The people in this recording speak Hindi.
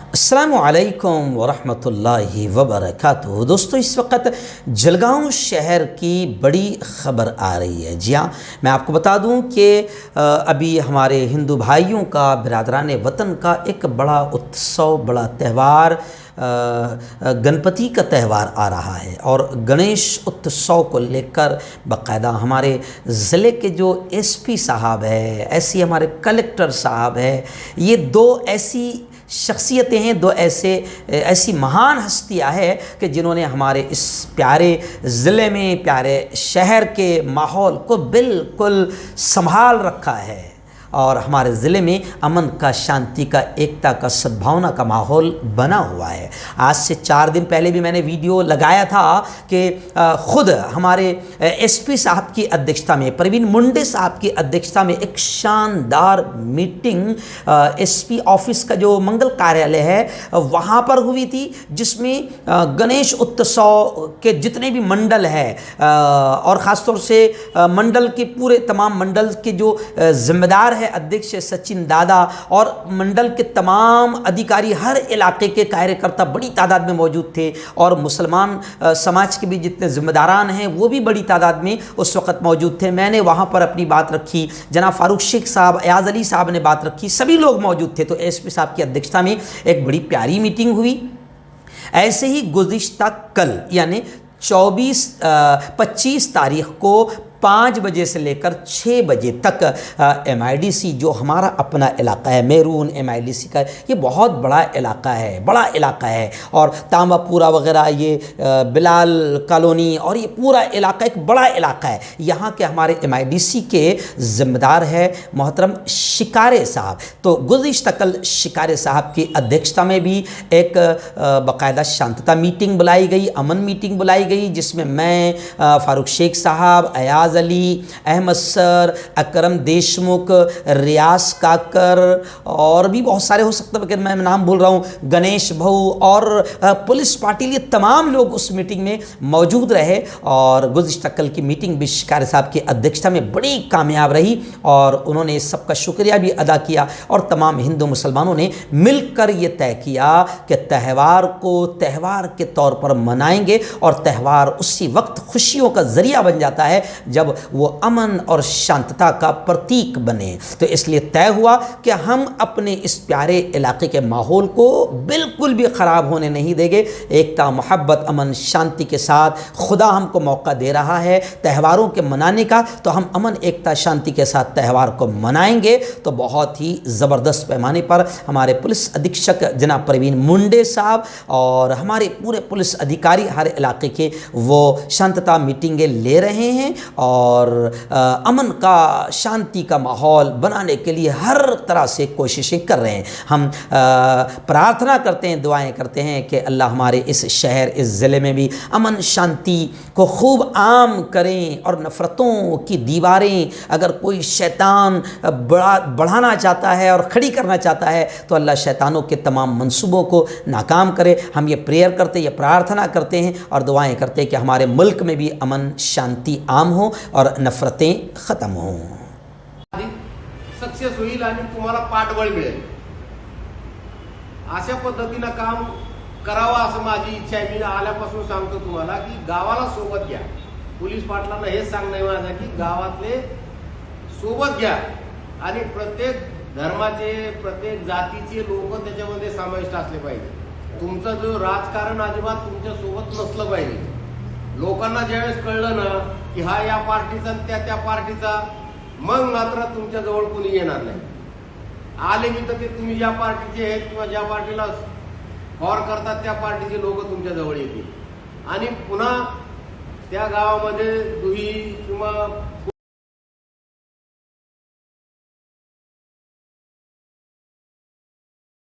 अस्सलामुअलैकुम वरहमतुल्लाहि वबरकातुहू। दोस्तों, इस वक्त जलगांव शहर की बड़ी ख़बर आ रही है। जी हाँ, मैं आपको बता दूं कि अभी हमारे हिंदू भाइयों का, बिरादरान वतन का एक बड़ा उत्सव, बड़ा त्यौहार, गणपति का त्यौहार आ रहा है। और गणेश उत्सव को लेकर बाकायदा हमारे ज़िले के जो एसपी साहब है, ऐसी हमारे कलेक्टर साहब है, ये दो ऐसी शख्सियतें हैं, दो ऐसी महान हस्तियां हैं कि जिन्होंने हमारे इस प्यारे ज़िले में, प्यारे शहर के माहौल को बिल्कुल संभाल रखा है और हमारे ज़िले में अमन का, शांति का, एकता का, सद्भावना का माहौल बना हुआ है। आज से 4 दिन पहले भी मैंने वीडियो लगाया था कि ख़ुद हमारे एसपी साहब की अध्यक्षता में, प्रवीण मुंडे साहब की अध्यक्षता में एक शानदार मीटिंग एसपी ऑफिस का जो मंगल कार्यालय है वहाँ पर हुई थी, जिसमें गणेश उत्सव के जितने भी मंडल हैं और ख़ासतौर से मंडल के पूरे तमाम मंडल के जो जिम्मेदार है, अध्यक्ष सचिन दादा और मंडल के तमाम अधिकारी, हर इलाके के कार्यकर्ता बड़ी तादाद में मौजूद थे और मुसलमान समाज के भी जितने जिम्मेदारान हैं वो भी बड़ी तादाद में उस वक्त मौजूद थे। मैंने वहाँ पर अपनी बात रखी, जनाब फारूक शेख साहब, अयाज अली साहब ने बात रखी, सभी लोग मौजूद थे। तो एसपी साहब की अध्यक्षता में एक बड़ी प्यारी मीटिंग हुई। ऐसे ही गुज़िश्ता कल यानी 25 तारीख को 5 बजे से लेकर 6 बजे तक MIDC जो हमारा अपना इलाका है, मेरून MIDC का ये बहुत बड़ा इलाका है और तांबापुरा वगैरह, ये बिलाल कॉलोनी और ये पूरा इलाका एक बड़ा इलाका है। यहाँ के हमारे MIDC के ज़िम्मेदार है मोहतरम शिकारे साहब। तो गुज़िश्ता कल शिकारे साहब की अध्यक्षता में भी एक बाकायदा शांतता मीटिंग बुलाई गई, अमन मीटिंग बुलाई गई, जिसमें मैं, फारूक शेख साहब, अयाज अली, अहमद सर, अकरम देशमुख, रियाज काकर और भी बहुत सारे हो सकते हैं कि मैं नाम भूल रहा हूँ, गणेश भाऊ और पुलिस पाटिल, ये तमाम लोग उस मीटिंग में मौजूद रहे। और गुज़िश्ता कल की मीटिंग भी शिकारे साहब की अध्यक्षता में बड़ी कामयाब रही और उन्होंने इस सबका शुक्रिया भी अदा किया और तमाम हिंदू मुसलमानों ने मिलकर ये तय किया कि त्यौहार को त्यौहार के तौर पर मनाएंगे और त्यौहार उसी वक्त खुशियों का ज़रिया बन जाता है जब वो अमन और शांतता का प्रतीक बने। तो इसलिए तय हुआ कि हम अपने इस प्यारे इलाके के माहौल को बिल्कुल भी ख़राब होने नहीं देंगे। एकता, मोहब्बत, अमन, शांति के साथ खुदा हमको मौका दे रहा है त्यौहारों के मनाने का, तो हम अमन, एकता, शांति के साथ त्यौहार को मनाएंगे। तो बहुत ही ज़बरदस्त पैमाने पर हमारे पुलिस अधीक्षक जनाब प्रवीण मुंडे साहब और हमारे पूरे पुलिस अधिकारी हर इलाके के वो शांतता मीटिंगें ले रहे हैं और अमन का, शांति का माहौल बनाने के लिए हर तरह से कोशिशें कर रहे हैं। हम प्रार्थना करते हैं, दुआएं करते हैं कि अल्लाह हमारे इस शहर, इस ज़िले में भी अमन शांति को खूब आम करें और नफ़रतों की दीवारें अगर कोई शैतान बढ़ाना चाहता है और खड़ी करना चाहता है तो अल्लाह शैतानों के तमाम मंसूबों को नाकाम करे। हम ये प्रेयर करते, ये प्रार्थना करते हैं और दुआएं करते हैं कि हमारे मुल्क में भी अमन शांति आम हो और नफरतें ख़त्म हों। सक्सेस होईल आणि तुम्हाला पाठबळ मिळेल अशा पद्धतीनं काम करावं असं माझी इच्छा आहे। मी आल्यापासून सांगतो तुम्हाला की गावाला सोबत घ्या। पोलीस पाटलांना हेच सांगणं आहे माझं की गावातले सोबत घ्या आणि प्रत्येक धर्माचे, प्रत्येक जातीचे लोक त्याच्यामध्ये समाविष्ट असले पाहिजे। तुमचं जो राजकारण अजिबात तुमच्या सोबत नसलं पाहिजे। लोकांना ज्यावेळेस कळलं ना की हा या पार्टीचा त्या पार्टीचा, मग मात्र तुमच्या जवळ कोणी येणार नाही। आले की तर ते तुम्ही ज्या पार्टीचे आहेत किंवा ज्या पार्टीला फॉर करतात त्या पार्टीचे लोक तुमच्या जवळ येतील आणि पुन्हा त्या गावामध्ये दुही किंवा